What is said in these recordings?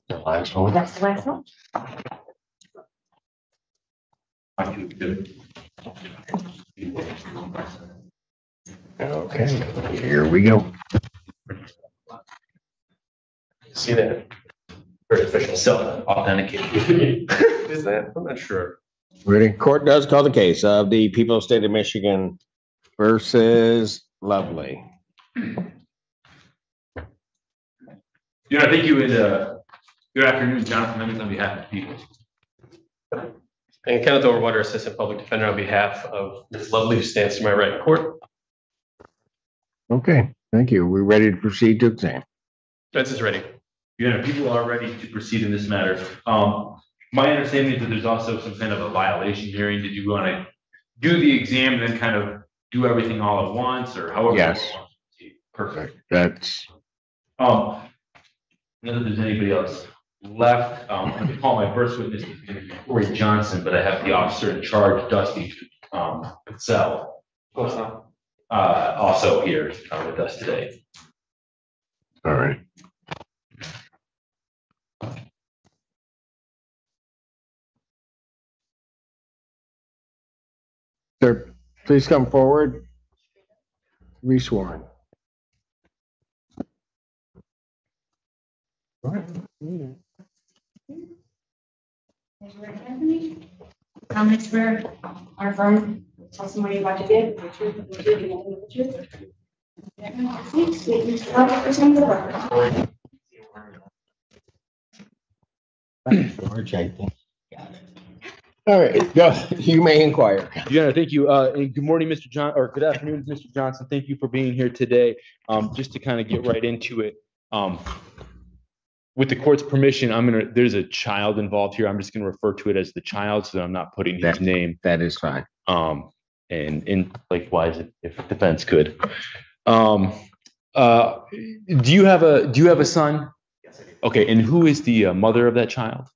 The last one. That's the last one. Okay, here we go. See that? Very official self-authentication. Is that? I'm not sure. Ready? Court does call the case of the people of the state of Michigan versus Lovely. Yeah, thank you, and good afternoon, Jonathan Lemons on behalf of the people. And Kenneth Overwater, Assistant Public Defender on behalf of Ms. Lovely, who stands to my right in court. Okay, thank you. We're ready to proceed to exam. Defense is ready. Yeah, people are ready to proceed in this matter. My understanding is that there's also some kind of a violation hearing. Did you want to do the exam and then kind of do everything all at once, or however? Yes. Perfect. That's Not that there's anybody else left. I'm going to call my first witness, Corey Johnson, but I have the officer in charge, Dusty Patel, also here with us today. all right. Sir, please come forward. Be sworn. Comment swear our firm testimony you're about to give, the truth of the truth, and nothing but the truth. Please, present the record. George, I think. All right, go. You may inquire. Yeah, thank you. And good morning, Mr. John, or good afternoon, Mr. Johnson. Thank you for being here today. Just to kind of get right into it. With the court's permission, there's a child involved here. I'm just gonna refer to it as the child so that I'm not putting his name. That is fine. And likewise, if defense could. Do you have a son? Yes, I do. Okay, and who is the mother of that child?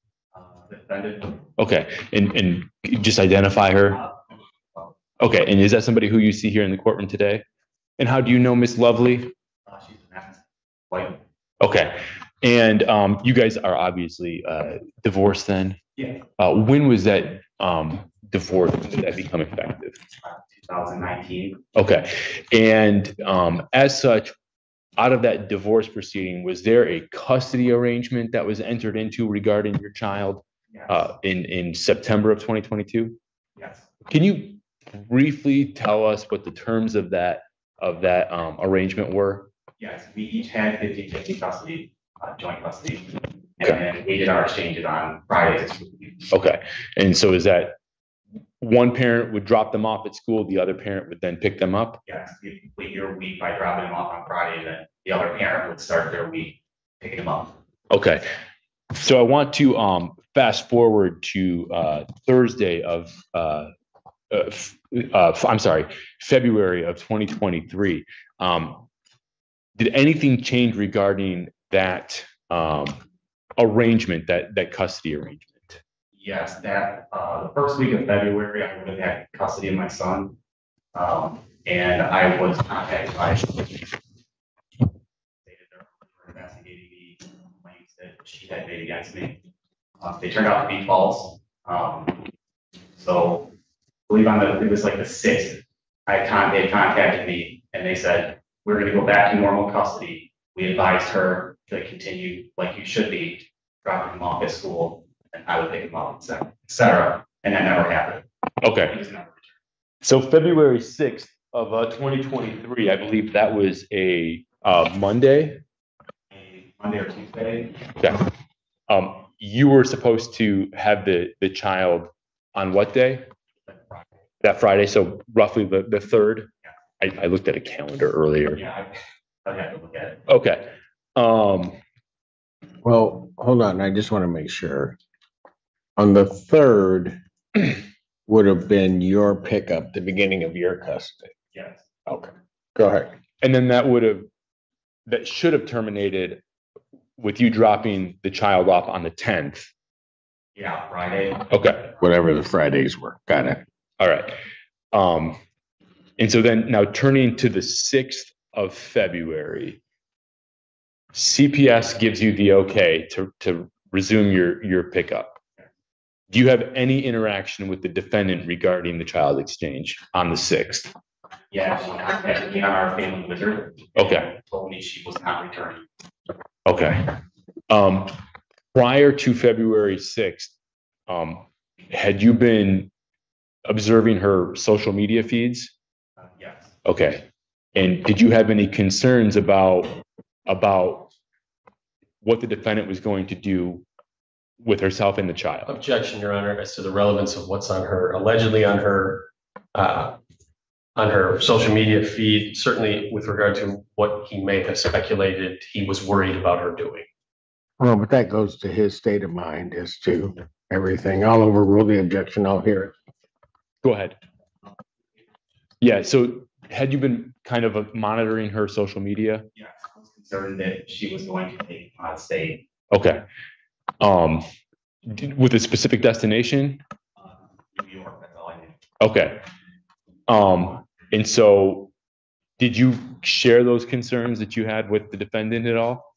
Defendant. Okay, and just identify her. Okay, and is that somebody who you see here in the courtroom today? And how do you know Miss Lovely? She's an white. Okay, and you guys are obviously divorced then? Yeah. When was that divorce, when did that become effective? 2019. Okay, and as such, out of that divorce proceeding, was there a custody arrangement that was entered into regarding your child? Yes. In September of 2022? Yes. Can you briefly tell us what the terms of that arrangement were? Yes, we each had 50-50 custody, joint custody. And Okay. then we did our exchanges on Fridays. Okay, and so is that one parent would drop them off at school, the other parent would then pick them up? Yes, you complete your week by dropping them off on Friday, and then the other parent would start their week picking them up. Okay, so I want to fast forward to Thursday of I'm sorry, February of 2023. Did anything change regarding that arrangement, that custody arrangement? Yes, that the first week of February, I would have had custody of my son. And I was contacted by stated they're investigating the claims that she had made against me. They turned out to be false. So I believe it was like the 6th, they contacted me and they said, we're going to go back to normal custody. We advised her to continue like you should be, dropping him off at school, and I would pick him up, et cetera. And that never happened. Okay. He was never returned. So February 6th of 2023, I believe that was a Monday. A Monday or Tuesday. Okay. You were supposed to have the child on what day? That Friday, so roughly the 3rd. I looked at a calendar earlier. Yeah, I'd have to look at it. Okay. Well, hold on. I just want to make sure. On the 3rd would have been your pickup, the beginning of your custody. Yes. Okay, go ahead. And then that should have terminated with you dropping the child off on the 10th. Yeah, Friday. Okay. Whatever the Fridays were. Got it. All right. And so then now turning to the 6th of February, CPS gives you the okay to resume your pickup. Do you have any interaction with the defendant regarding the child exchange on the 6th? Yeah, she contacted me on our family wizard. Okay. Told me she was not returning. Okay. Prior to February 6th, had you been observing her social media feeds? Yes. Okay. And did you have any concerns about what the defendant was going to do with herself and the child? Objection, Your Honor, as to the relevance of what's on her, allegedly on her social media feed, certainly with regard to what he may have speculated he was worried about her doing. Well, but that goes to his state of mind as to everything. I'll overrule the objection. I'll hear it. Go ahead. Yeah, so had you been kind of monitoring her social media? Yes, I was concerned that she was going to take out of state. Okay. With a specific destination? New York, that's all I knew. Okay. And so did you share those concerns that you had with the defendant at all?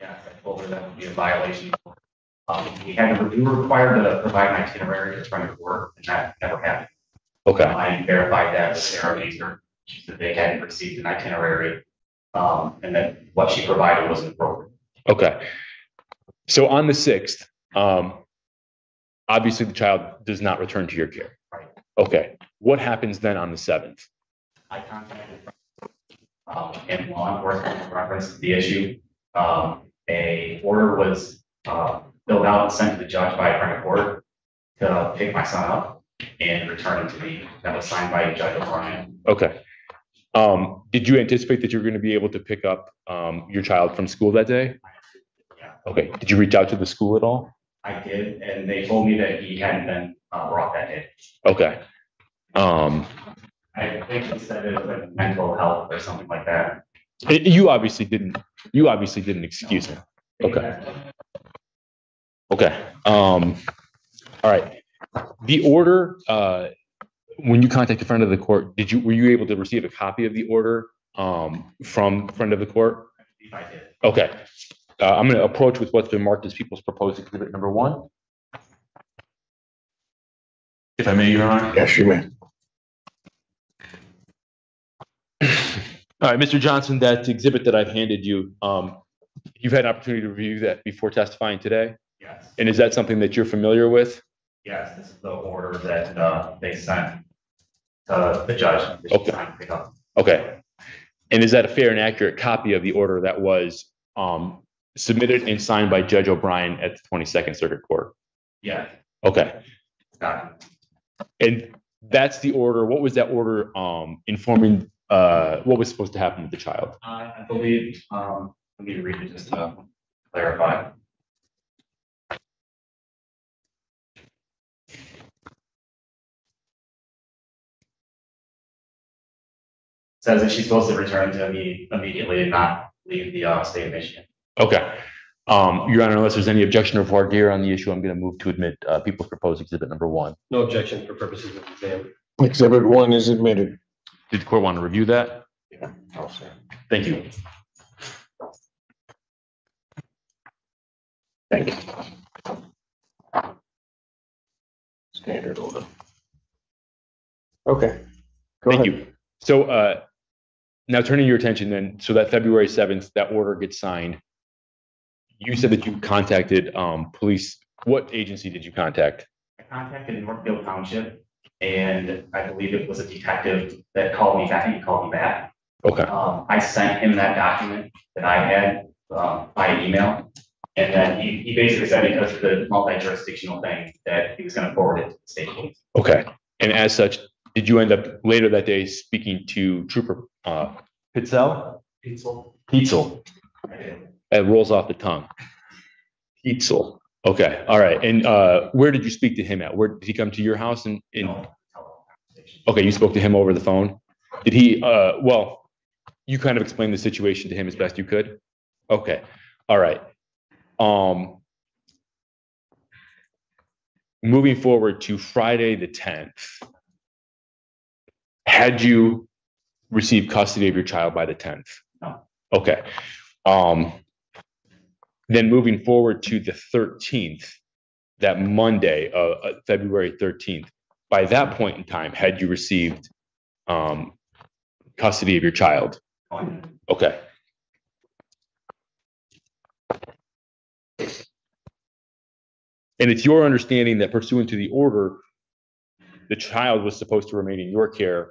Yes, I told her that would be a violation. We were required to provide an itinerary to front of work, and that never happened. Okay. I verified that with Sarah Mazer. She said they hadn't received an itinerary, and that what she provided wasn't appropriate. Okay. So on the 6th, obviously the child does not return to your care. Right. Okay. What happens then on the 7th? I contacted and law enforcement in reference to the issue. A order was filled out and sent to the judge by a friend of court to pick my son up and return it to me. That was signed by Judge O'Brien. Okay. Did you anticipate that you were going to be able to pick up your child from school that day? Yeah, Okay. Did you reach out to the school at all? I did, and they told me that he hadn't been brought that day. Okay. I think he said it was like mental health or something like that. You obviously didn't excuse him. Okay. Okay. All right. The order, when you contacted the friend of the court, were you able to receive a copy of the order from friend of the court? I did. Okay. I'm going to approach with what's been marked as people's proposed exhibit number 1. If I may, Your Honor. Yes, you may. All right, Mr. Johnson, that exhibit that I've handed you, you've had an opportunity to review that before testifying today? Yes. And is that something that you're familiar with? Yes, this is the order that they sent to the judge. That she's Okay. trying to pick up. Okay. And is that a fair and accurate copy of the order that was submitted and signed by Judge O'Brien at the 22nd Circuit Court? Yeah. Okay. Got it. And that's the order. What was that order informing what was supposed to happen with the child? I believe, let me read it just to clarify. Says that she's supposed to return to me immediately and not leave the state of Michigan. Okay. Your Honor, unless there's any objection or voir dire on the issue, I'm going to move to admit people's proposed exhibit number 1. No objection for purposes of exam. Exhibit 1 is admitted. Did the court want to review that? Yeah, I'll say. Thank you. Thank you. Standard order. Okay. Go Thank ahead. you. So now turning your attention then, so that February 7th, that order gets signed. You said that you contacted police. What agency did you contact? I contacted Northfield Township, and I believe it was a detective that called me back. He called me back. Okay. I sent him that document that I had by email, and then he basically said because of the multi-jurisdictional thing that he was going to forward it to the state police. Okay. And as such, did you end up later that day speaking to Trooper Pitzel? Pitzel. I did. It rolls off the tongue. Pitzel. Okay. All right. And where did you speak to him at? Where did he come to your house? No, telephone conversation. Okay, you spoke to him over the phone. Did he? Well, you kind of explained the situation to him as best you could. Okay. All right. Moving forward to Friday the 10th, had you received custody of your child by the 10th? No. Okay. Then moving forward to the 13th, that Monday, February 13th, by that point in time, had you received custody of your child? Okay. And it's your understanding that pursuant to the order, the child was supposed to remain in your care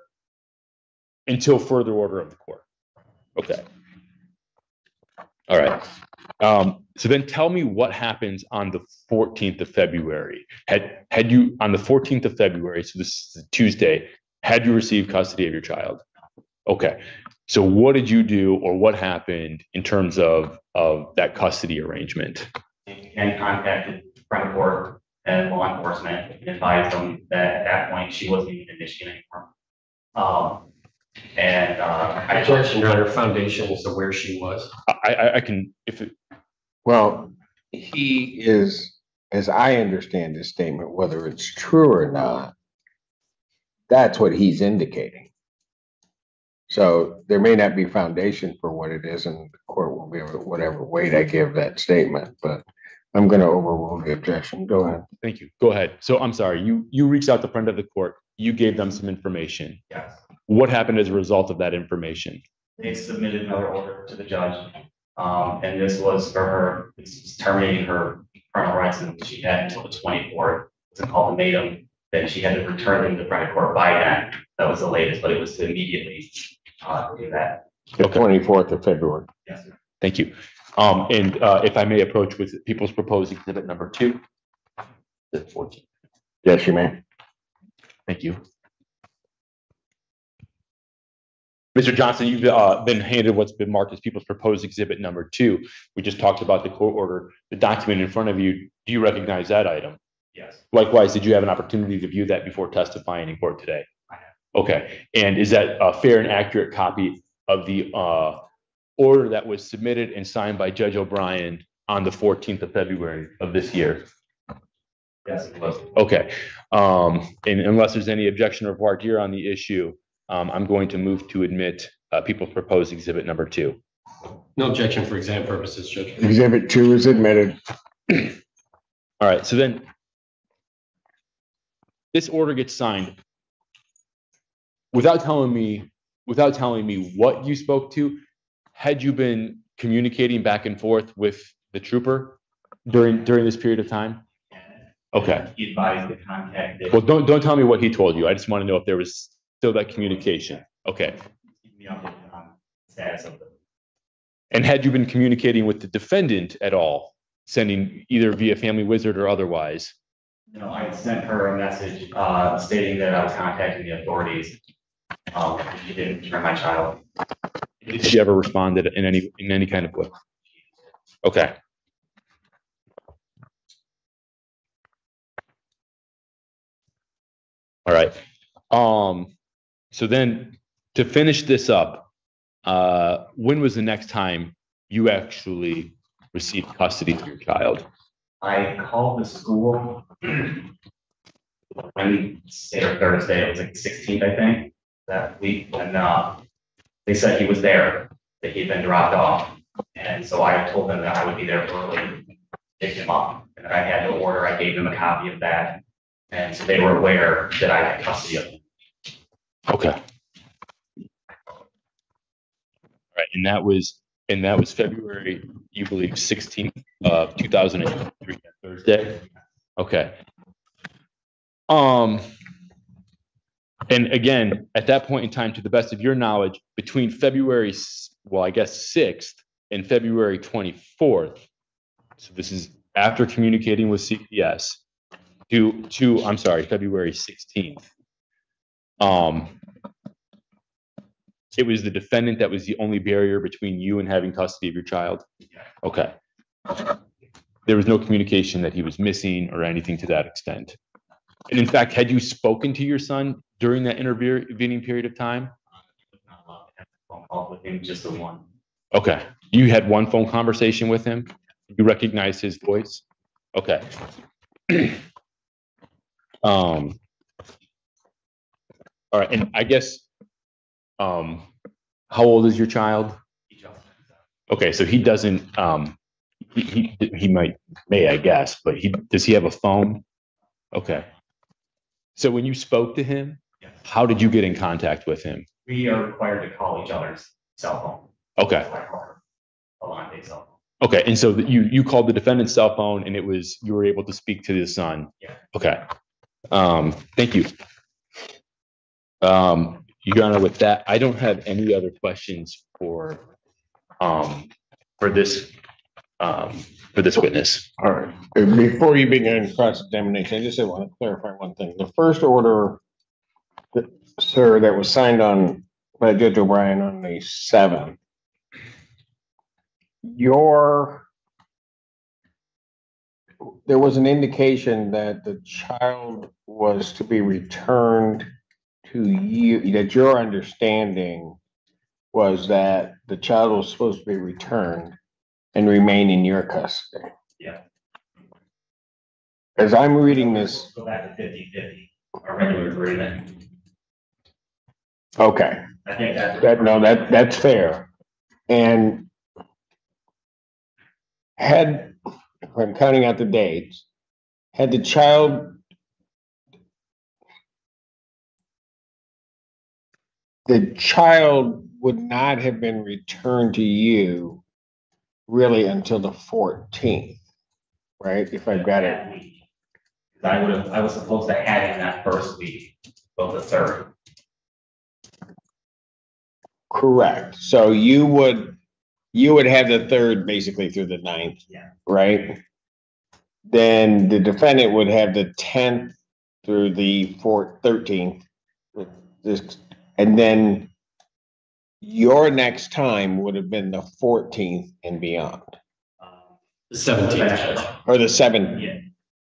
until further order of the court. Okay. All right. So then tell me what happens on the 14th of February. Had you on the 14th of February, so this is Tuesday, had you received custody of your child? Okay. So what did you do, or what happened in terms of that custody arrangement? And contacted front court and law enforcement and advised them that at that point she wasn't even in Michigan anymore. I Objection, Your Honor, foundation as to where she was. I can, if it, Well, he is, as I understand his statement, whether it's true or not, that's what he's indicating. So there may not be foundation for what it is, and the court will give it whatever weight I give that statement, but I'm going to overrule the objection. Go ahead. thank you. Go ahead. So I'm sorry, you reached out to friend of the court. You gave them some information. yes, What happened as a result of that information? they submitted another order to the judge. And this was for her, this was terminating her parental rights, and she had until the 24th. It's an ultimatum that she had to return them to front court by then. That was the latest, but it was to immediately do that. The 24th of February. Yes, sir. Thank you. And if I may approach with people's proposed exhibit number 2. The 14th. Yes, you may. Thank you. Mr. Johnson, you've been handed what's been marked as people's proposed exhibit number 2. We just talked about the court order, the document in front of you. Do you recognize that item? Yes. Likewise, did you have an opportunity to view that before testifying in court today? I have. Okay. And is that a fair and accurate copy of the order that was submitted and signed by Judge O'Brien on the 14th of February of this year? Yes, it was. Okay. And unless there's any objection or voir dire on the issue, I'm going to move to admit people's proposed exhibit number 2. No objection for exam purposes, Judge. Exhibit 2 is admitted. All right. So then this order gets signed without telling me what you spoke to. Had you been communicating back and forth with the trooper during this period of time? Okay. He advised the contact. Well, don't tell me what he told you. I just want to know if there was still that communication. Okay. Keep me updated on the status of it. And had you been communicating with the defendant at all, sending either via Family Wizard or otherwise? No, I sent her a message stating that I was contacting the authorities. She didn't return my child. Did she ever respond in any kind of way? Okay. All right. So then to finish this up, when was the next time you actually received custody of your child? I called the school Wednesday or Thursday. It was like the 16th, I think, that week. And they said he was there, that he'd been dropped off. And so I told them that I would be there early, pick him up. And I had no order. I gave them a copy of that. And so they were aware that I had custody of him. Okay. All right. And that was February, you believe, 16th of 2023, Thursday. Okay. And again, at that point in time, to the best of your knowledge, between February, well, I guess 6th and February 24th. So this is after communicating with CPS to I'm sorry, February 16th. It was the defendant that was the only barrier between you and having custody of your child? Okay. There was no communication that he was missing or anything to that extent. And in fact, had you spoken to your son during that intervening period of time? Not allowed to have a phone call with him, just the one. Okay. You had one phone conversation with him? You recognized his voice? Okay. All right. And I guess, how old is your child? Okay. So he doesn't He may, I guess, but does he have a phone? Okay. So when you spoke to him, Yes. how did you get in contact with him? We are required to call each other's cell phone. Okay. So I call her Alante cell phone. Okay. And so you called the defendant's cell phone and you were able to speak to the son. Yeah. Okay. Thank you. Your Honor, with that, I don't have any other questions for this witness. All right. Before you begin cross-examination, I just want to clarify one thing. The first order, sir, that was signed on by Judge O'Brien on the 7th, there was an indication that the child was to be returned to you, that your understanding was that the child was supposed to be returned and remain in your custody. Yeah. As I'm reading this, Go back to 50-50, our regular agreement. okay, I think that's fair. And if I'm counting out the dates, had the child would not have been returned to you really until the 14th, right? If I've got it. I was supposed to have him that first week of the 3rd. Correct. So you would have the 3rd basically through the 9th. Yeah. Right? Then the defendant would have the 10th through the 13th. And then your next time would have been the 14th and beyond. The 17th. Or the 7th. Yeah.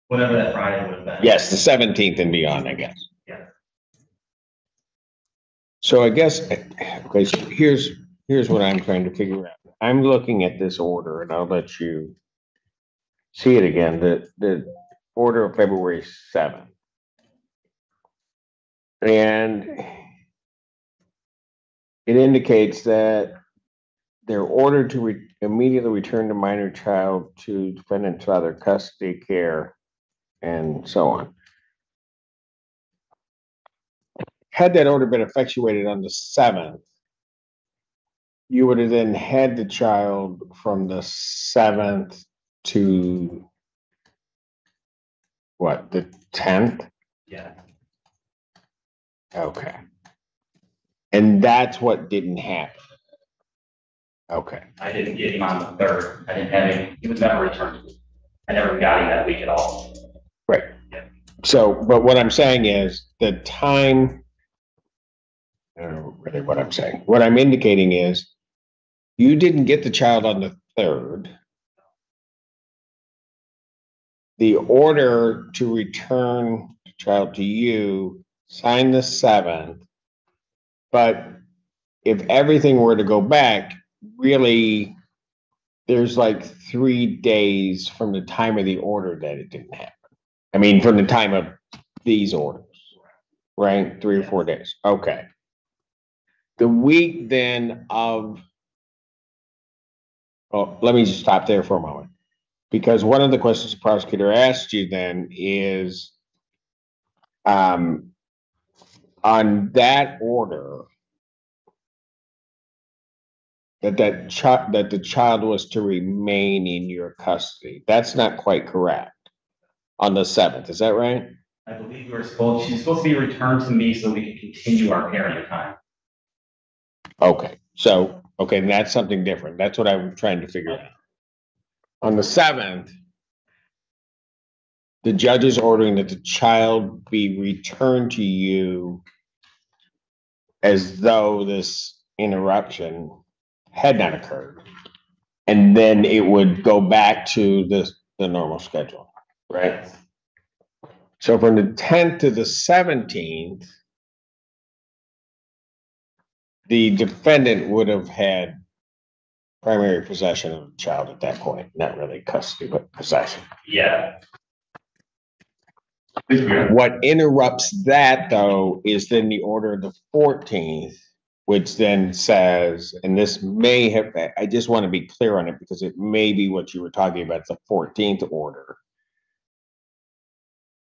Whatever that Friday would have been. Yes, the 17th and beyond, I guess. Yeah. So I guess, okay, so here's what I'm trying to figure out. I'm looking at this order and I'll let you see it again, the order of February 7th. And it indicates that they're ordered to immediately return the minor child to defendant's father custody care and so on. Had that order been effectuated on the 7th, you would have then had the child from the 7th to what, the 10th? Yeah. Okay. And that's what didn't happen. Okay. I didn't get him on the 3rd. I didn't have him. He was never returned. I never got him that week at all. Right. Yeah. So, but what I'm saying is the time, I don't know really what I'm saying. What I'm indicating is you didn't get the child on the 3rd. The order to return the child to you signed the 7th. But if everything were to go back, really, there's like 3 days from the time of the order that it didn't happen. I mean, from the time of these orders, right? 3 or 4 days. Okay. The week then of, well, let me just stop there for a moment. Because one of the questions the prosecutor asked you then is, on that order, that the child was to remain in your custody. That's not quite correct. On the 7th, is that right? I believe she's supposed to be returned to me so we can continue our parenting time. Okay, so, okay, that's something different. That's what I'm trying to figure out. On the 7th, the judge is ordering that the child be returned to you as though this interruption had not occurred. And then it would go back to the normal schedule, right? So from the 10th to the 17th, the defendant would have had primary possession of the child at that point, not really custody, but possession. Yeah. What interrupts that, though, is then the order of the 14th, which then says, and this may have, I just want to be clear on it because it may be what you were talking about, the 14th order.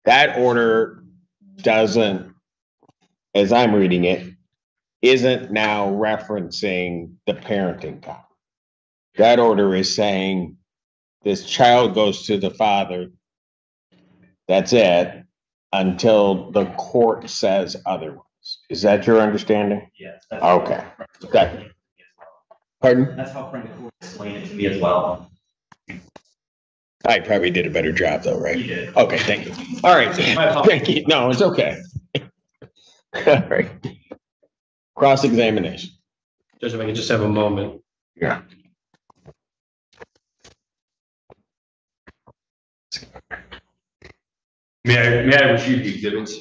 That order doesn't, as I'm reading it, isn't now referencing the parenting time. That order is saying this child goes to the father. That's it until the court says otherwise. Is that your understanding? Yes. That's Okay. That, pardon? That's how Frank explained it to me as well. I probably did a better job though, right? You did. Okay, thank you. All right. Thank you. No, it's okay. All right. Cross-examination. Judge, if I could just have a moment. Yeah. May I receive the exhibits?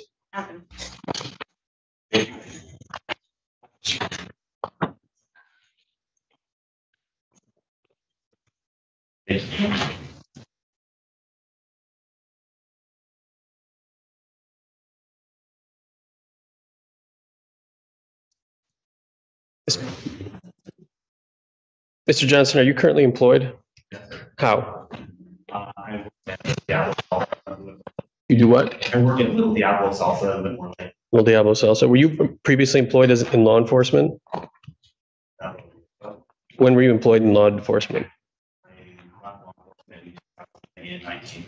Mr. Johnson, are you currently employed? How? I work at Diablo Salsa. You do what? I work at Little Diablo Salsa in Moreland. Little Diablo Salsa. Were you previously employed as in law enforcement? When were you employed in law enforcement? In 19.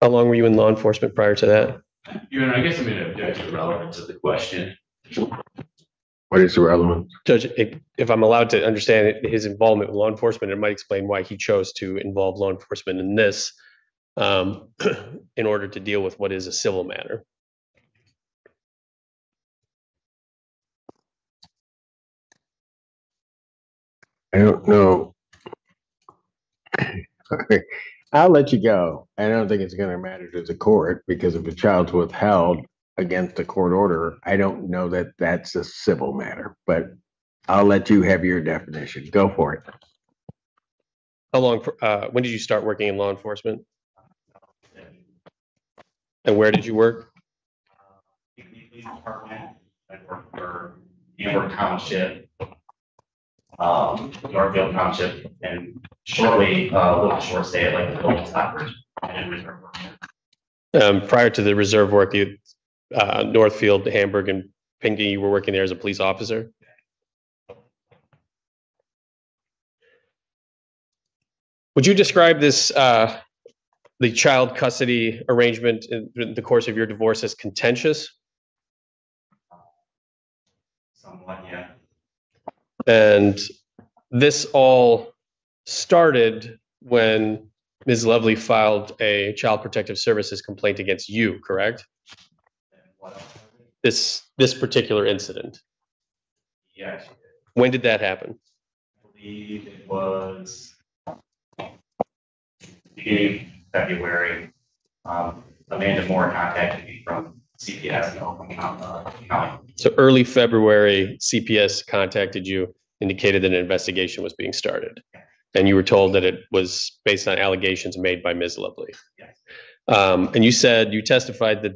How long were you in law enforcement prior to that? Your Honor, I guess I'm going to object to the relevance of the question. What is the relevance? Judge, if I'm allowed to understand his involvement with law enforcement, it might explain why he chose to involve law enforcement in this in order to deal with what is a civil matter. I don't know. I'll let you go. I don't think it's going to matter to the court because if a child's withheld against a court order, I don't know that that's a civil matter, but I'll let you have your definition. Go for it. How long, when did you start working in law enforcement? And where did you work? Police department. I worked for Hamburg Township, Northfield Township, and shortly, a little short stay at like the building stoppers and reserve work. Prior to the reserve work, you, Northfield, Hamburg, and Pinckney, you were working there as a police officer? Would you describe this, the child custody arrangement in the course of your divorce as contentious? Somewhat, yeah. And this all started when Ms. Lovely filed a Child Protective Services complaint against you, correct? And what else? This particular incident. Yes, When did that happen? I believe it was beginning of February. Amanda Moore contacted me from CPS in Oakland County. So early February, CPS contacted you, indicated that an investigation was being started. And you were told that it was based on allegations made by Ms. Lovely. Yes. And you said, you testified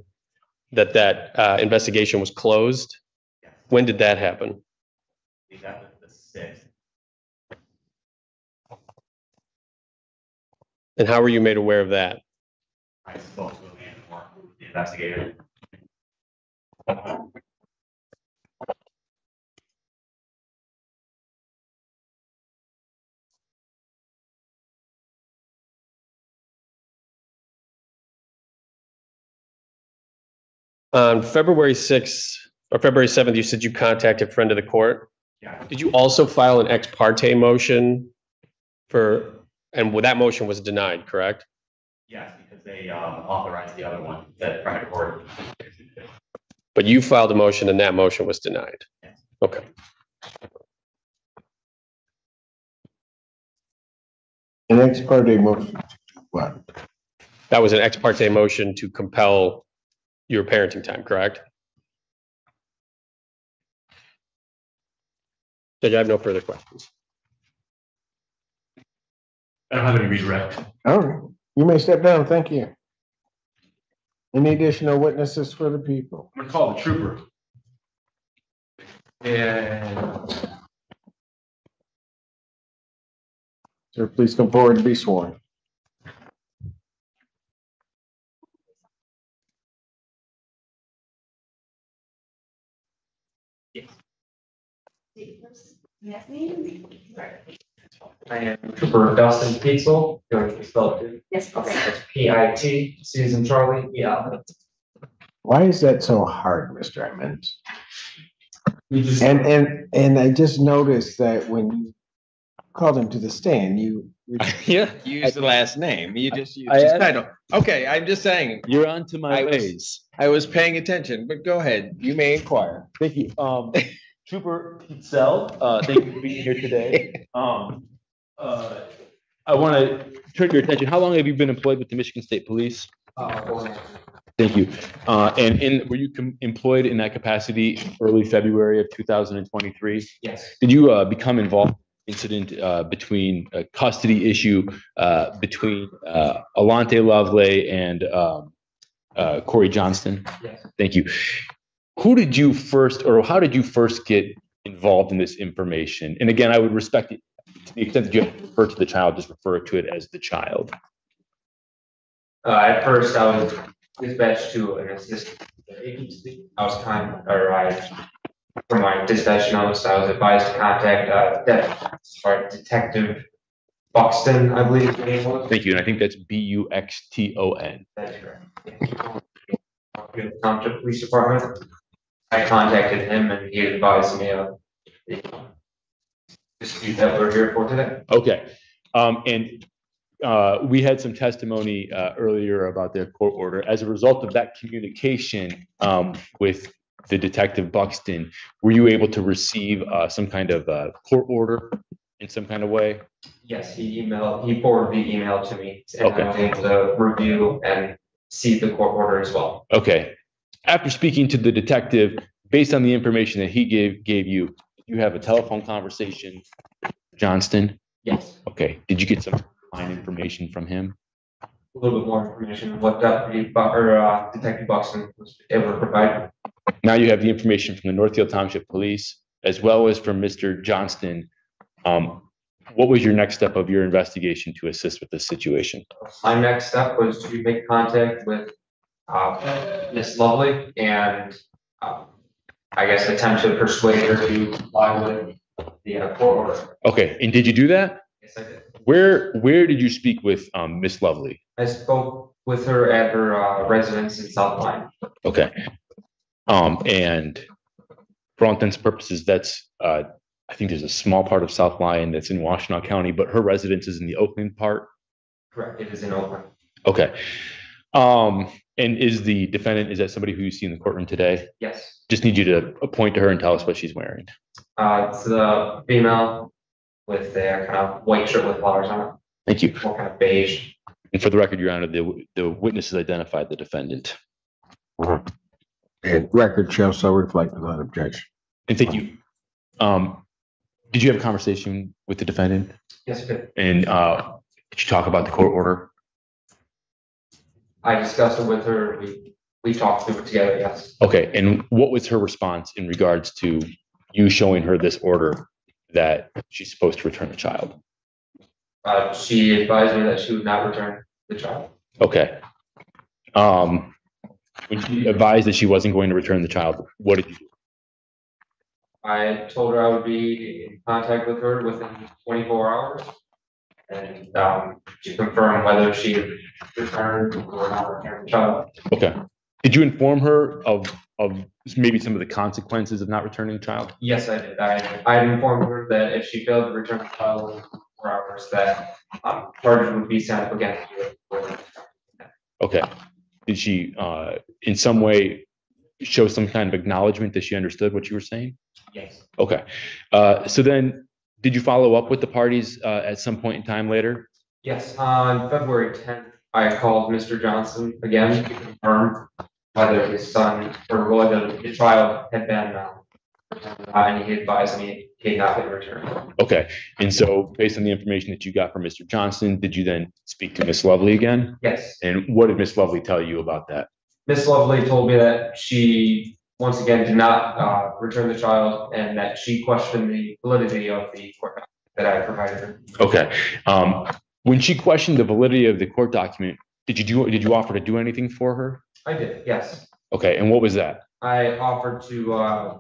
that investigation was closed. Yes. When did that happen? I think that was the 6th. And how were you made aware of that? I spoke to Amanda Moore, the investigator. On February 6th or February 7th, you said you contacted a friend of the court. Yeah. Did you also file an ex parte motion and that motion was denied, correct? Yes, because they authorized the other one, that front of court. But you filed a motion and that motion was denied. Yes. Okay. An ex parte motion. What? That was an ex parte motion to compel your parenting time, correct? Judge, I have no further questions. I don't have any redirect. All right. You may step down. Thank you. Any additional witnesses for the people? I'm gonna call the trooper. Sir, please come forward to be sworn. Yes, name? I am Trooper Dustin Peitzel, going to spell it. Yes, Okay, okay. that's P-I-T, Susan Charlie, yeah. Why is that so hard, Mr. Emmons? You just, And I just noticed that when you called him to the stand, you Yeah. used the last name. You just used I his asked- title. Okay, I'm just saying. You're on to my I was- ways. I was paying attention, but go ahead. You may inquire. Thank you. Trooper Petzl, thank you for being here today. I want to turn your attention. How long have you been employed with the Michigan State Police? Thank you. And were you employed in that capacity early February of 2023? yes, Did you become involved in incident between a custody issue between Alante Lovely and Corey Johnston? yes. Thank you. Who did you first, or how did you first get involved in this information? And again, I would respect it to the extent that you have to refer to the child, just refer to it as the child. At first, I was dispatched to an assistant agency. I was from my dispatch notes, I was advised to contact, Detective Buxton, I believe his name was. Thank you. And I think that's Buxton. That's correct. Township Police Department. I contacted him and he advised me of the dispute that we're here for today. Okay. We had some testimony earlier about their court order. As a result of that communication with the Detective Buxton, were you able to receive some kind of court order in some kind of way? Yes, he forwarded the email to me and I was able to review and see the court order as well. Okay. After speaking to the detective, based on the information that he gave you, you have a telephone conversation with Johnston? Yes, Okay. Did you get some fine information from him? a little bit more information, what Detective Buxton was able to provide. Now you have the information from the Northfield Township Police as well as from Mr. Johnston. What was your next step of your investigation to assist with this situation? My next step was to make contact with Miss Lovely and I guess attempt to persuade her to comply with the court order. Okay, and did you do that? Yes, I did. Where did you speak with Miss Lovely? I spoke with her at her residence in South Line. Okay. And for all intents and purposes, that's I think there's a small part of South Lyon that's in Washtenaw County, but her residence is in the Oakland part. Correct, it is in Oakland. Okay. And is the defendant, is that somebody who you see in the courtroom today? Yes. Just need you to point to her and tell us what she's wearing. It's the female with a kind of white shirt with flowers on it, Thank you. or kind of beige. And for the record, Your Honor, the witnesses identified the defendant. And record shall so reflect without objection. And thank you. Did you have a conversation with the defendant? Yes, I did. And did you talk about the court order? I discussed it with her. We talked through it together, yes. Okay, and what was her response in regards to you showing her this order that she's supposed to return the child? She advised me that she would not return the child. Okay. When she advised that she wasn't going to return the child, what did you do? I told her I would be in contact with her within 24 hours. And to confirm whether she returned or not returned the child. Okay. Did you inform her of maybe some of the consequences of not returning the child? Yes, I did. I informed her that if she failed to return the child within 4 hours, that charges would be sent up against her. Okay. Did she in some way show some kind of acknowledgement that she understood what you were saying? Yes. Okay. So then did you follow up with the parties at some point in time later? Yes, on February 10th, I called Mr. Johnson again to confirm whether his son or whether the child had been, and he advised me he had not been returned. Okay. And so based on the information that you got from Mr. Johnson, did you then speak to Miss Lovely again? Yes, And what did Miss Lovely tell you about that? Miss Lovely told me that she, once again, did not, return the child and that she questioned the validity of the court document that I provided her. Okay. When she questioned the validity of the court document, did you offer to do anything for her? I did, yes. Okay, and what was that? I offered to, I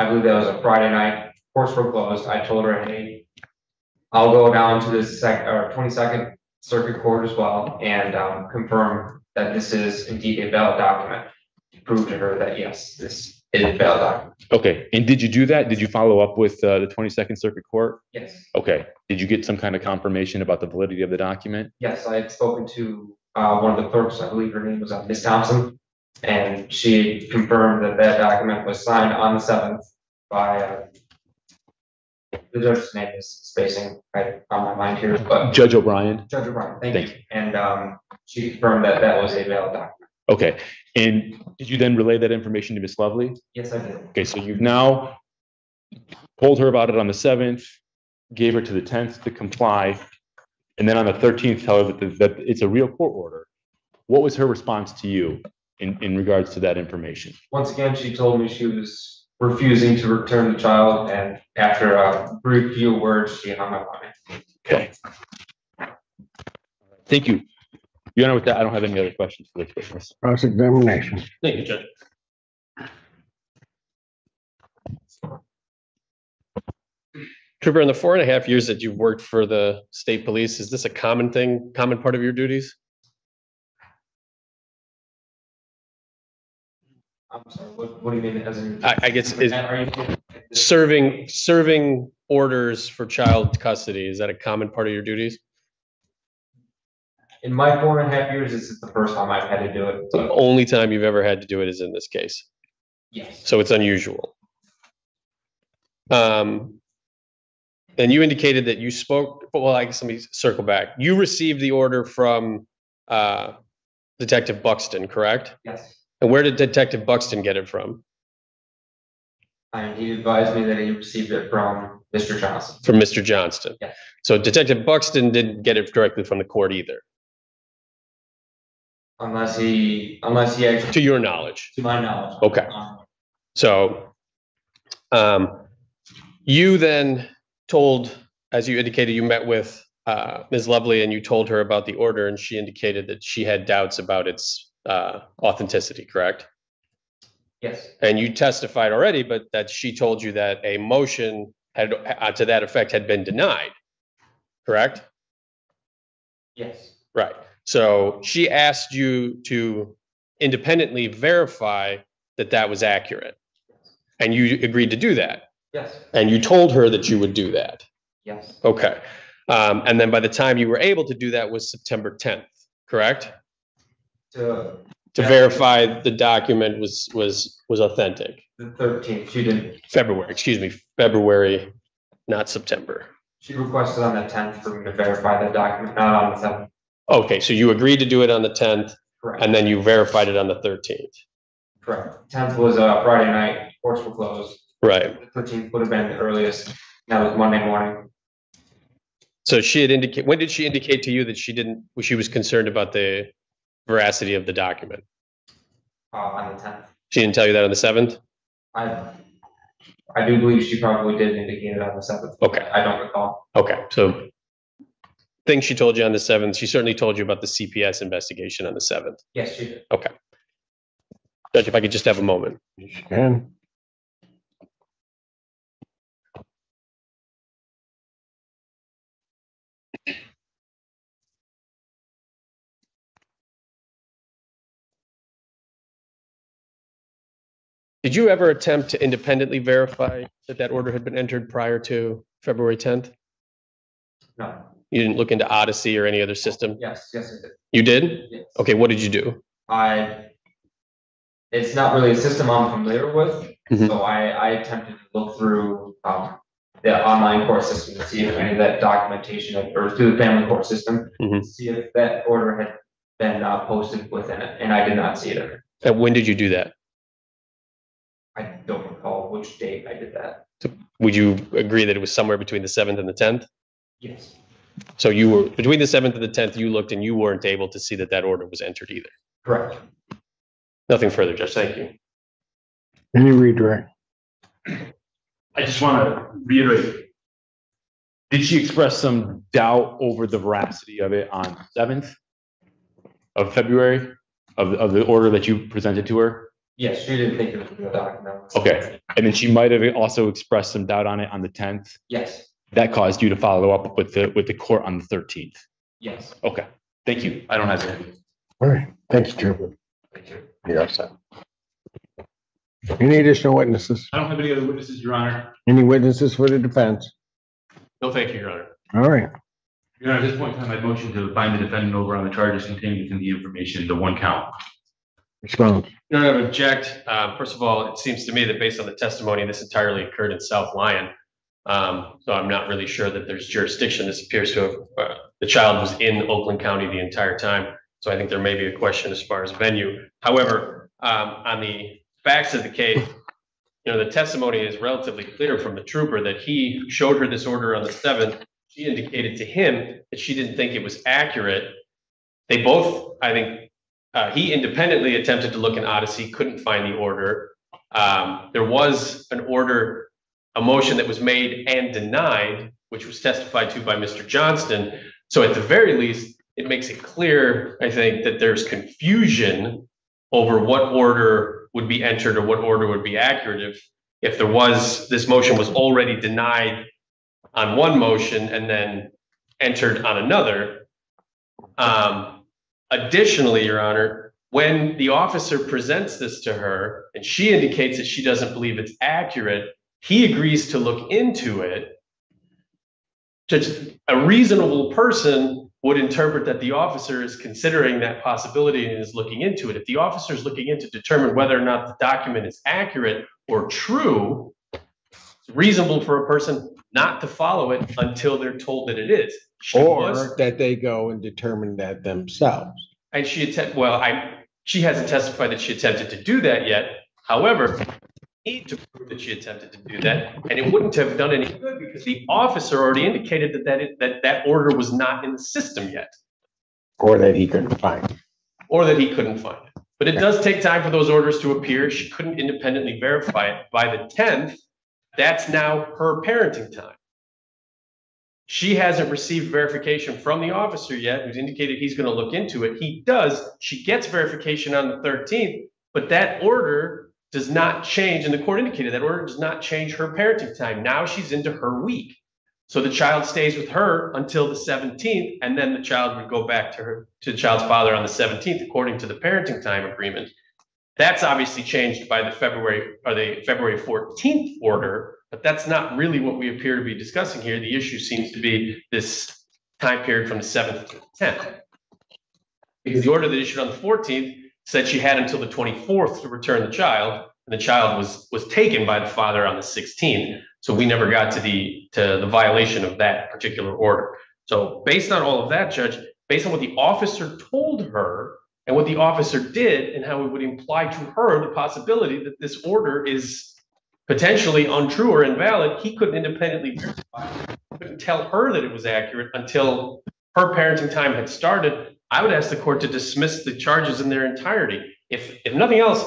believe that was a Friday night, courts were closed. I told her, hey, I'll go down to the 22nd Circuit Court as well and confirm that this is indeed a valid document. To prove to her that yes, this is a valid document. Okay, and did you do that? Did you follow up with the 22nd Circuit Court? Yes. Okay, did you get some kind of confirmation about the validity of the document? Yes, I had spoken to one of the clerks, I believe her name was Miss Thompson, and she confirmed that that document was signed on the 7th by the judge's name is spacing right on my mind here, but Judge O'Brien? Judge O'Brien, thank Thank you. And she confirmed that that was a valid document. Okay, and did you then relay that information to Miss Lovely? Yes, I did. Okay, so you've now told her about it on the 7th, gave her to the 10th to comply, and then on the 13th, tell her that it's a real court order. What was her response to you in regards to that information? Once again, she told me she was refusing to return the child, and after a brief few words, she hung up on me. Okay. Thank you. Your Honor, with that, I don't have any other questions for this witness. Cross-examination. Thank you, Judge. Trooper, in the 4.5 years that you've worked for the state police, is this a common thing, common part of your duties? I'm sorry, what do you mean as in? I guess is Are you? serving orders for child custody, is that a common part of your duties? In my 4.5 years, this is the first time I've had to do it. The only time you've ever had to do it is in this case, Yes. so it's unusual. And you indicated that you spoke, well, I guess let me circle back. You received the order from Detective Buxton, correct? Yes. And where did Detective Buxton get it from? And he advised me that he received it from Mr. Johnson. From Mr. Johnston. Yes. So Detective Buxton didn't get it directly from the court either, Unless he actually, to your knowledge. to my knowledge. Okay. So, you then told, as you indicated, you met with Ms. Lovely and you told her about the order, and she indicated that she had doubts about its authenticity, correct? Yes. And you testified already, but that she told you that a motion had to that effect had been denied, correct? Yes. Right. So she asked you to independently verify that that was accurate, and you agreed to do that. Yes. And you told her that you would do that. Yes. Okay. And then by the time you were able to do that was September 10th, correct? To To verify the document was authentic. the 13th, she didn't. February, excuse me, February, not September. She requested on the 10th for me to verify the document, not on the 7th. Okay, so you agreed to do it on the 10th, Correct. and then you verified it on the 13th. Correct. 10th was Friday night, courts were closed. Right. The 13th would have been the earliest. That was Monday morning. So she had indicated, when did she indicate to you that she was concerned about the veracity of the document? On the 10th. She didn't tell you that on the 7th? I do believe she probably did indicate it on the 7th. Okay. I don't recall. Okay, so things she told you on the 7th, she certainly told you about the CPS investigation on the 7th. Yes, she did. Okay. Judge, if I could just have a moment. You can. Did you ever attempt to independently verify that that order had been entered prior to February 10th? No. You didn't look into Odyssey or any other system? Yes, I did. You did? Yes. Okay, what did you do? It's not really a system I'm familiar with, Mhm. so I attempted to look through the online court system to see if any of that documentation or through the family court system, Mhm. to see if that order had been posted within it, and I did not see it in it. And when did you do that? I don't recall which date I did that. Would you agree that it was somewhere between the 7th and the 10th? Yes. So you were, between the 7th and the 10th, you looked and you weren't able to see that that order was entered either? Correct. Nothing further, Judge. Thank you. Any redirect? I just want to reiterate. Did she express some doubt over the veracity of it on 7th of February of the order that you presented to her? Yes, she didn't think it was a real document. Okay. And then she might have also expressed some doubt on it on the 10th. Yes, That caused you to follow up with the court on the 13th. yes. Okay. Thank you. I don't have anything. All right, thanks, Trooper. Thank you. You're all set. Any additional witnesses? I don't have any other witnesses, Your Honor. Any witnesses for the defense? No, thank you, Your Honor. All right, Your Honor, at this point in time, I motion to bind the defendant over on the charges contained within the information, the 1 count. response. Your Honor, I would object. First of all, it seems to me that based on the testimony, this entirely occurred in South Lyon. So I'm not really sure that there's jurisdiction. This appears to have, the child was in Oakland County the entire time. So I think there may be a question as far as venue. However, on the facts of the case, the testimony is relatively clear from the trooper that he showed her this order on the 7th. She indicated to him that she didn't think it was accurate. They both, I think, he independently attempted to look in Odyssey, couldn't find the order. There was an order, a motion that was made and denied, which was testified to by Mr. Johnston. So at the very least, it makes it clear, I think, that there's confusion over what order would be entered or what order would be accurate if there was, this motion was already denied on one motion and then entered on another. Additionally, Your Honor, when the officer presents this to her and she indicates that she doesn't believe it's accurate, he agrees to look into it. Just a reasonable person would interpret that the officer is considering that possibility and is looking into it. If the officer is looking in to determine whether or not the document is accurate or true, it's reasonable for a person not to follow it until they're told that it is. Or that they go and determine that themselves. And she hasn't testified that she attempted to do that yet. However, need to prove that she attempted to do that, and it wouldn't have done any good because the officer already indicated that order was not in the system yet. Or that he couldn't find it. Or that he couldn't find it. But it does take time for those orders to appear. She couldn't independently verify it. By the 10th, that's now her parenting time. She hasn't received verification from the officer yet, who's indicated he's going to look into it. He does. She gets verification on the 13th, but that order does not change, and the court indicated that order does not change her parenting time. Now she's into her week. So the child stays with her until the 17th, and then the child would go back to the child's father on the 17th, according to the parenting time agreement. That's obviously changed by the February 14th order, but that's not really what we appear to be discussing here. The issue seems to be this time period from the 7th to the 10th. Because the order that issued on the 14th said she had until the 24th to return the child, and the child was taken by the father on the 16th. So we never got to the violation of that particular order. So based on all of that, Judge, based on what the officer told her and what the officer did and how it would imply to her the possibility that this order is potentially untrue or invalid, he couldn't independently verify it. Couldn't tell her that it was accurate until her parenting time had started. I would ask the court to dismiss the charges in their entirety. If nothing else,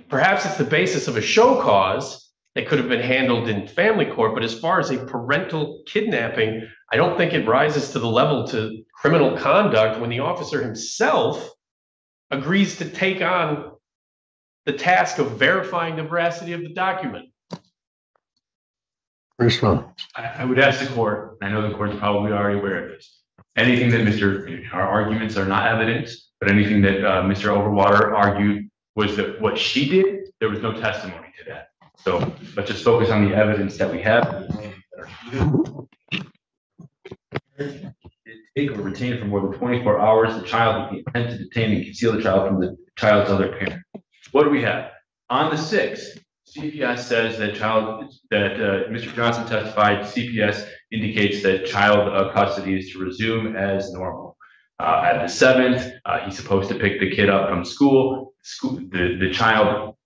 perhaps it's the basis of a show cause that could have been handled in family court, but as far as a parental kidnapping, I don't think it rises to the level to criminal conduct when the officer himself agrees to take on the task of verifying the veracity of the document. Response. I would ask the court, I know the court's probably already aware of this. Anything that our arguments are not evidence, but anything that Mr. Overwater argued was that what she did, there was no testimony to that. So let's just focus on the evidence that we have. Take or retain for more than 24 hours the child with the intent to detain and conceal the child from the child's other parent. What do we have? On the 6th, CPS says that Mr. Johnson testified, CPS indicates that child custody is to resume as normal. At the 7th, he's supposed to pick the kid up from school. The child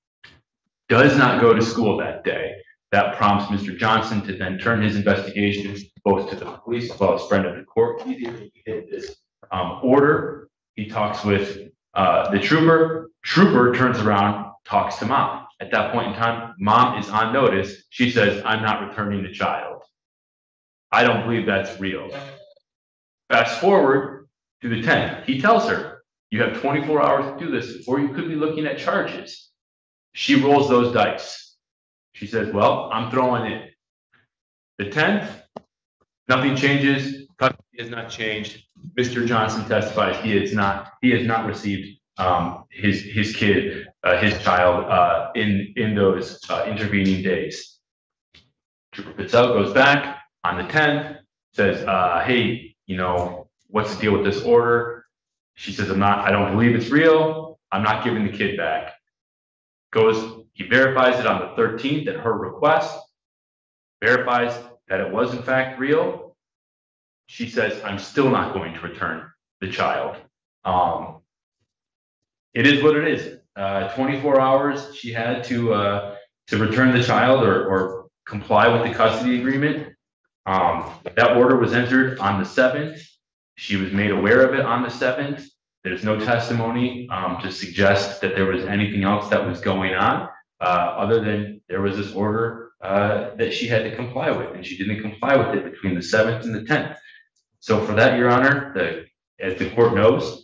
does not go to school that day. That prompts Mr. Johnson to then turn his investigation both to the police as well as friend of the court. He's able to get this order. He talks with the trooper. Trooper turns around, talks to mom. At that point in time, mom is on notice. She says, I'm not returning the child. I don't believe that's real. Fast forward to the 10th. He tells her, you have 24 hours to do this, or you could be looking at charges. She rolls those dice. She says, well, I'm throwing it. The 10th, nothing changes. Custody has not changed. Mr. Johnson testifies he has not received his kid, his child, in those intervening days. Trooper Pitzel goes back on the 10th, says, hey, what's the deal with this order? She says, I don't believe it's real. I'm not giving the kid back. He verifies it on the 13th at her request, verifies that it was in fact real. She says, I'm still not going to return the child. It is what it is. 24 hours she had to return the child or comply with the custody agreement. That order was entered on the 7th. She was made aware of it on the 7th. There's no testimony to suggest that there was anything else that was going on other than there was this order that she had to comply with, and she didn't comply with it between the 7th and the 10th. So for that, Your Honor, as the court knows,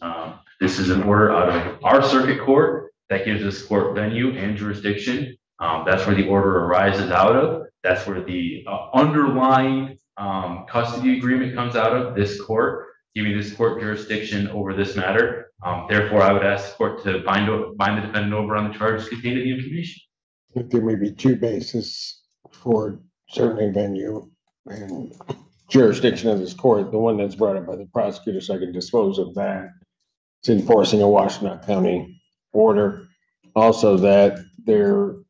this is an order out of our circuit court that gives us court venue and jurisdiction. That's where the order arises out of. That's where the underlying custody agreement comes out of, this court, giving this court jurisdiction over this matter. Therefore, I would ask the court to bind the defendant over on the charges contained in the information. There may be two bases for certainly venue and jurisdiction of this court. The one that's brought up by the prosecutor, so I can dispose of that. It's enforcing a Washtenaw County order. Also that the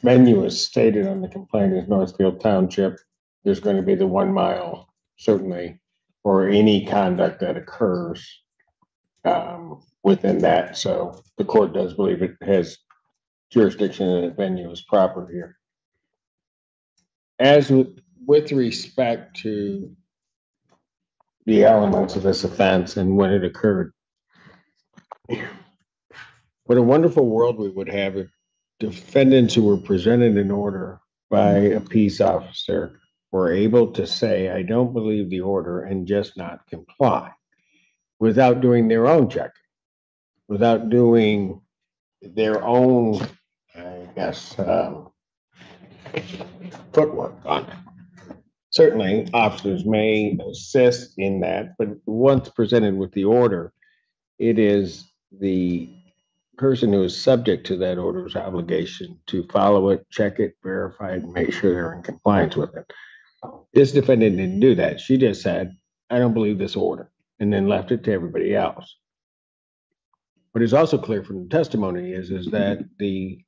venue is stated on the complaint is Northfield Township. There's going to be the 1 mile, certainly, or any conduct that occurs within that. So the court does believe it has jurisdiction and the venue is proper here. As with respect to the elements of this offense and when it occurred, what a wonderful world we would have if defendants who were presented an order by a peace officer were able to say, I don't believe the order, and just not comply without doing their own checking, without doing their own, I guess, footwork on it. Certainly, officers may assist in that, but once presented with the order, it is the person who is subject to that order's obligation to follow it, check it, verify it, and make sure they're in compliance with it. This defendant didn't do that. She just said, I don't believe this order, and then left it to everybody else. What is also clear from the testimony is that the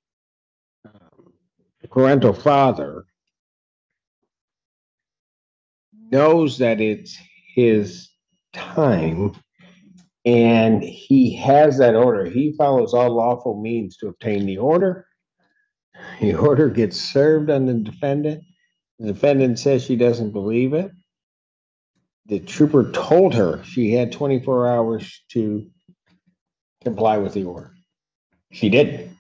parental father knows that it's his time and he has that order. He follows all lawful means to obtain the order. The order gets served on the defendant. The defendant says she doesn't believe it. The trooper told her she had 24 hours to comply with the order. She didn't.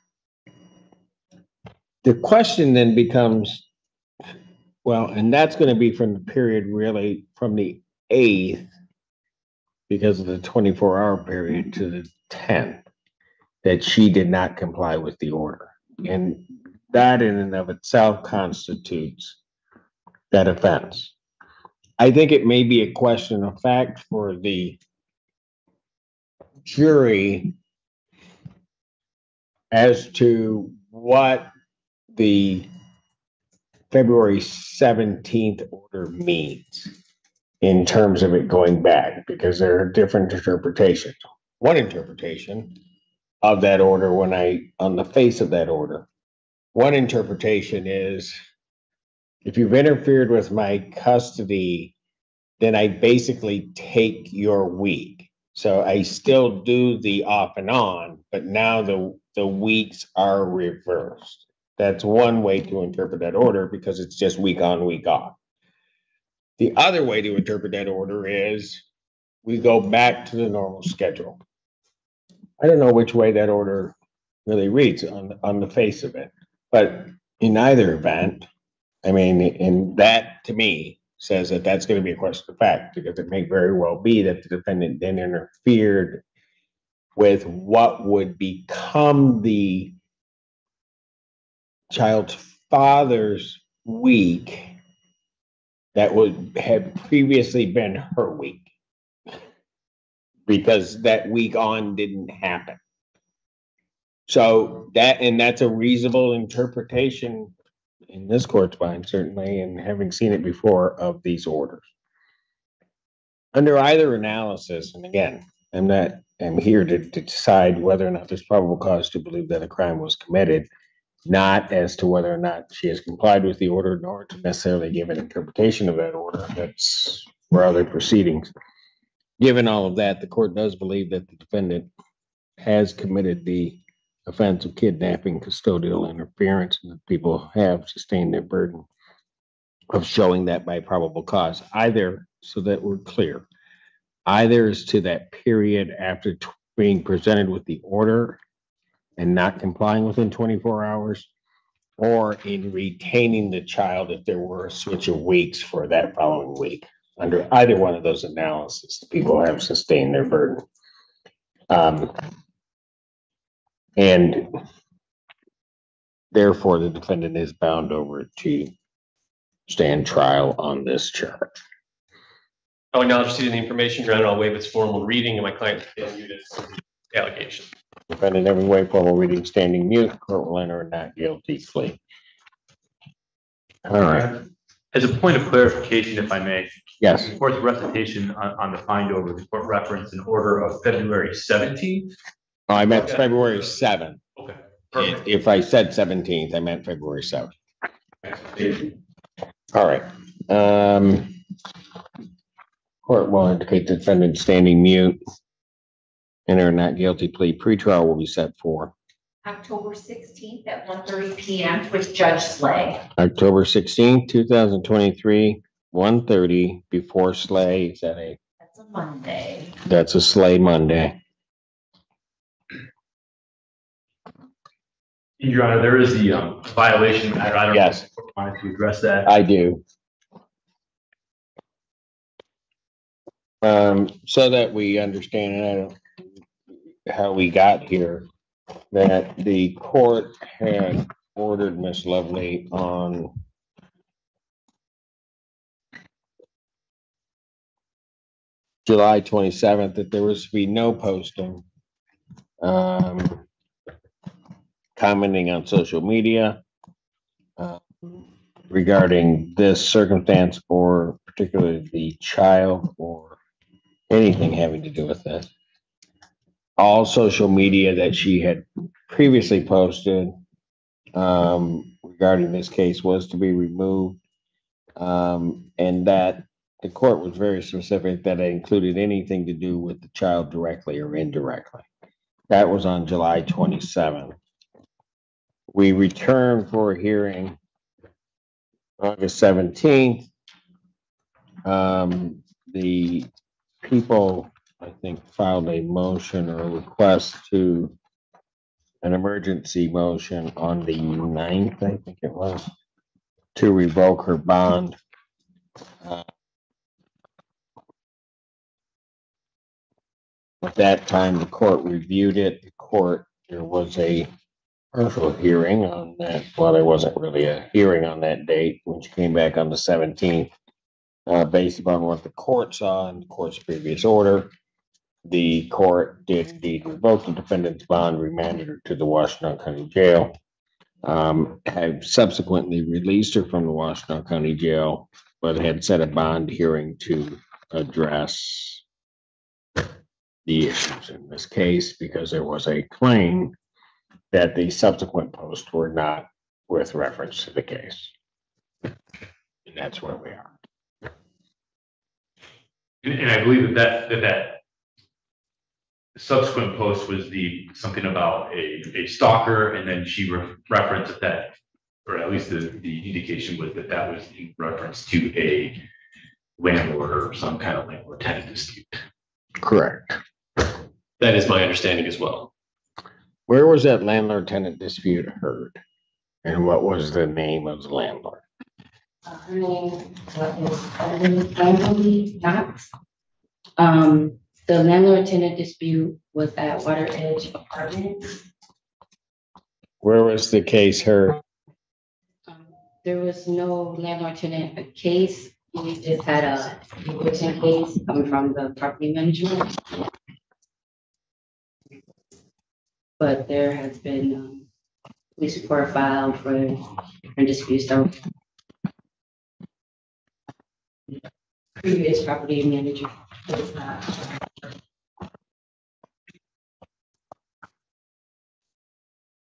The question then becomes, well, and that's going to be from the period really from the 8th, because of the 24-hour period, to the 10th, that she did not comply with the order. And that in and of itself constitutes that offense. I think it may be a question of fact for the jury as to what the February 17th order means in terms of it going back, because there are different interpretations. One interpretation of that order, on the face of that order, one interpretation is, if you've interfered with my custody, then I basically take your week. So I still do the off and on, but now the weeks are reversed. That's one way to interpret that order, because it's just week on, week off. The other way to interpret that order is we go back to the normal schedule. I don't know which way that order really reads on the face of it. But in either event, I mean, and that to me says that that's going to be a question of fact, because it may very well be that the defendant then interfered with what would become the child's father's week that would have previously been her week, because that week on didn't happen. So that's a reasonable interpretation in this court's mind, certainly, and having seen it before, of these orders. Under either analysis, and again, I'm here to decide whether or not there's probable cause to believe that a crime was committed, not as to whether or not she has complied with the order, nor to necessarily give an interpretation of that order. That's for other proceedings. Given all of that, the court does believe that the defendant has committed the offense of kidnapping, custodial interference, and that people have sustained their burden of showing that by probable cause, either, so that we're clear, either is to that period after being presented with the order and not complying within 24 hours, or in retaining the child if there were a switch of weeks for that following week. Under either one of those analyses, people have sustained their burden. And therefore, the defendant is bound over to stand trial on this charge. I'll acknowledge receiving the information, granted I'll waive its formal reading, and my client will view this allegation. Defendant having waived formal reading, standing mute, court will enter a not guilty plea. All right. As a point of clarification, if I may, Yes. the court's recitation on the find over, the court referenced an order of February 17th. Oh, I meant February 7th. Okay, perfect. If I said 17th, I meant February 7th. All right. Court will indicate the defendant standing mute. Enter a not guilty plea. Pretrial will be set for October 16th at 1:30 p.m. with Judge Slay. October 16th, 2023, 1:30 before Slay. Is that That's a Monday. That's a Slay Monday. Your Honor, there is the violation. I don't know Yes. if the court wanted to address that. I do. So that we understand, and I don't how we got here, that the court had ordered Miss Lovely on July 27th that there was to be no posting commenting on social media regarding this circumstance, or particularly the child, or anything having to do with this. All social media that she had previously posted regarding this case was to be removed, and that the court was very specific that it included anything to do with the child directly or indirectly. That was on July 27th. We returned for a hearing August 17th. The people, I think, filed a motion or a request to an emergency motion on the 9th, I think it was, to revoke her bond. At that time, the court reviewed it. There was a partial hearing on that. Well, there wasn't really a hearing on that date when she came back on the 17th. Based upon what the court saw in the court's previous order, the court did indeed revoke the defendant's bond, remanded her to the Washington County Jail, have subsequently released her from the Washington County Jail, but had set a bond hearing to address the issues in this case, because there was a claim that the subsequent posts were not with reference to the case. And that's where we are. And I believe that subsequent post was something about a stalker, and then she referenced that, or at least the indication was that was in reference to a landlord or some kind of landlord-tenant dispute. Correct. That is my understanding as well. Where was that landlord-tenant dispute heard? And what was the name of the landlord? Her name is Emily Knox. The landlord tenant dispute was at Water Edge Apartments. Where was the case heard? There was no landlord tenant case. We just had a eviction case coming from the property management. But there has been police report filed for different disputes. So previous property manager was not.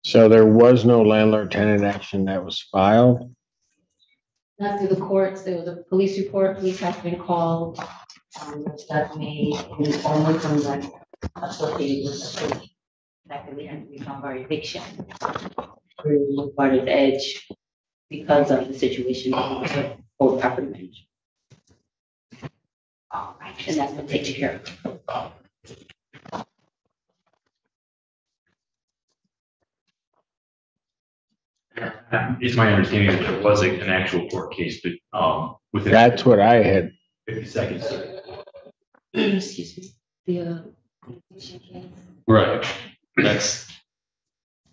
So there was no landlord-tenant action that was filed? Not through the courts. There was a police report. Police has been called. That's made and only from the associated with the police. That we had to become our eviction through Water's Edge because of the situation with the old property manager. All right, and that's been taken care of. It's my understanding that there was an actual court case, but, within. That's what I had. 50 seconds. Excuse me. The eviction case. Right. That's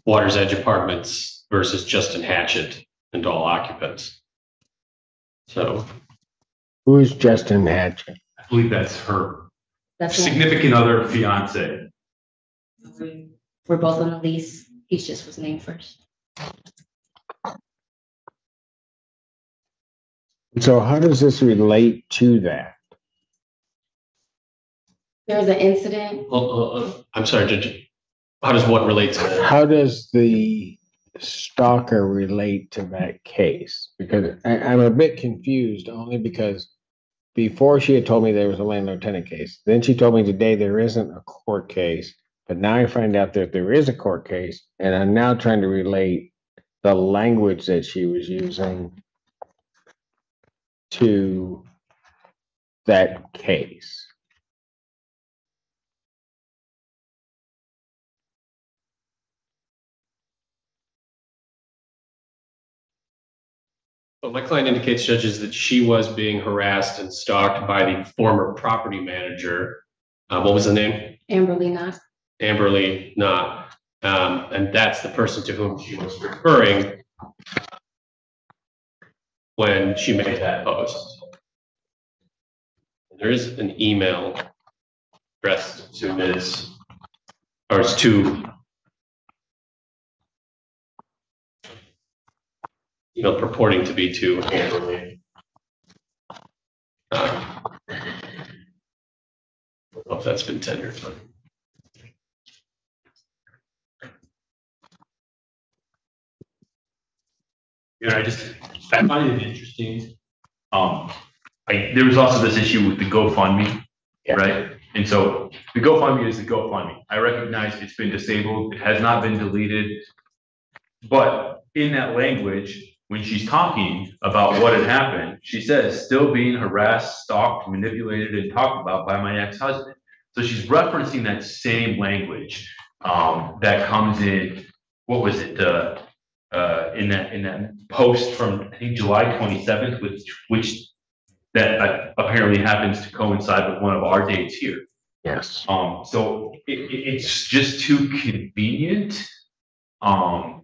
Water's Edge Apartments versus Justin Hatchett and all occupants. So Who is Justin Hatchett? I believe that's her That's significant other fiance. we're both on the lease. He just was named first. So how does this relate to that? There was an incident. I'm sorry, Judge. How does what relate to that? How does the stalker relate to that case? Because I'm a bit confused only because before she had told me there was a landlord-tenant case. Then she told me today there isn't a court case. But now I find out that there is a court case, and I'm now trying to relate the language that she was using to that case. Well, my client indicates, judges, that she was being harassed and stalked by the former property manager. What was the name? Amberly Knox. Amberly Knott. And that's the person to whom she was referring when she made that post. There is an email addressed to Ms. or it's to email purporting to be to Amberly. I don't know if that's been tendered, but. You know, I find it interesting. There was also this issue with the GoFundMe, Yeah. right? And so the GoFundMe is the GoFundMe. I recognize it's been disabled. It has not been deleted. But in that language, when she's talking about what had happened, she says, still being harassed, stalked, manipulated, and talked about by my ex-husband. So she's referencing that same language that comes in, what was it? In that post from, I think, July 27th, which that apparently happens to coincide with one of our dates here. Yes. So it's just too convenient. And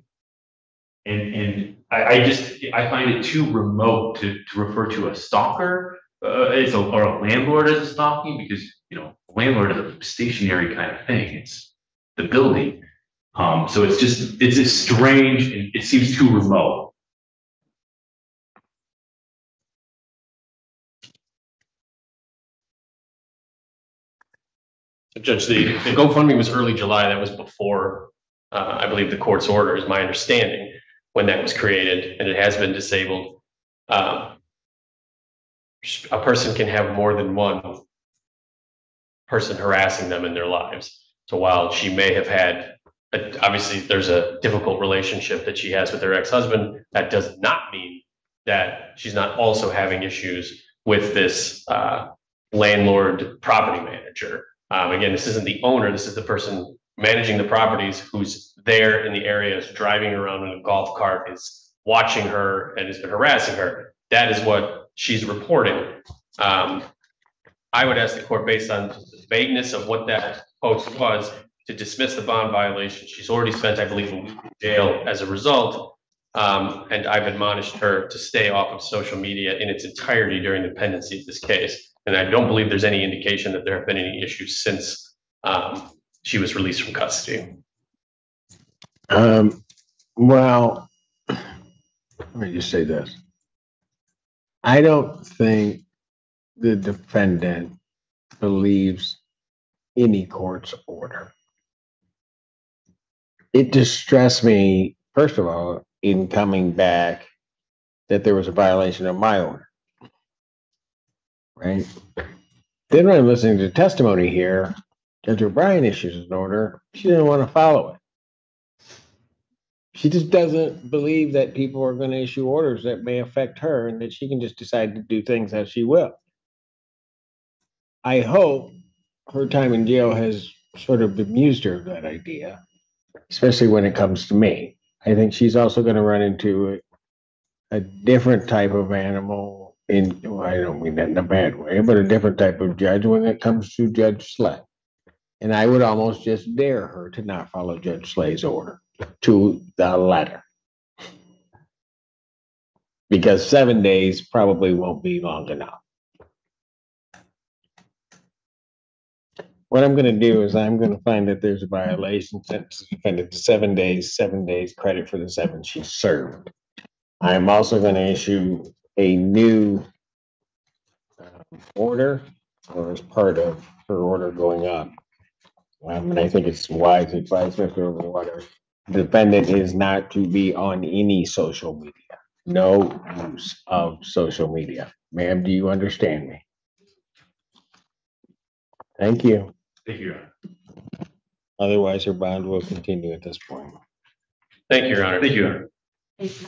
I find it too remote to refer to a stalker or a landlord as a stalking, because, you know, a landlord is a stationary kind of thing. It's the building. So it's just strange, and it seems too remote. Judge, the GoFundMe was early July. That was before, I believe, the court's order, is my understanding, when that was created, and it has been disabled. A person can have more than one person harassing them in their lives. So while she may have had, obviously there's a difficult relationship that she has with her ex-husband, that does not mean that she's not also having issues with this landlord property manager. Again, this isn't the owner, this is the person managing the properties, who's there in the areas, driving around in a golf cart, is watching her and has been harassing her. That is what she's reporting. I would ask the court, based on the vagueness of what that post was, to dismiss the bond violation. She's already spent, I believe, a week in jail as a result. And I've admonished her to stay off of social media in its entirety during the pendency of this case. And I don't believe there's any indication that there have been any issues since she was released from custody. Well, let me just say this. I don't think the defendant believes any court's order. It distressed me, first of all, in coming back that there was a violation of my order. Right? Then when I'm listening to testimony here, Judge O'Brien issues an order. She didn't want to follow it. She just doesn't believe that people are going to issue orders that may affect her and that she can just decide to do things as she will. I hope her time in jail has sort of bemused her of that idea, especially when it comes to me. I think she's also going to run into a different type of animal well, I don't mean that in a bad way, but a different type of judge when it comes to Judge Slay. And I would almost just dare her to not follow Judge Slay's order to the letter. Because 7 days probably won't be long enough. What I'm going to do is I'm going to find that there's a violation, sentence the defendant to 7 days credit for the 7 she served. I'm also going to issue a new order, or as part of her order going up. And I think it's wise advice, Mr. Overwater. The defendant is not to be on any social media. No use of social media. Ma'am, do you understand me? Thank you. Thank you. Otherwise, her bond will continue at this point. Thank you, Your Honor. Thank you. Thank you.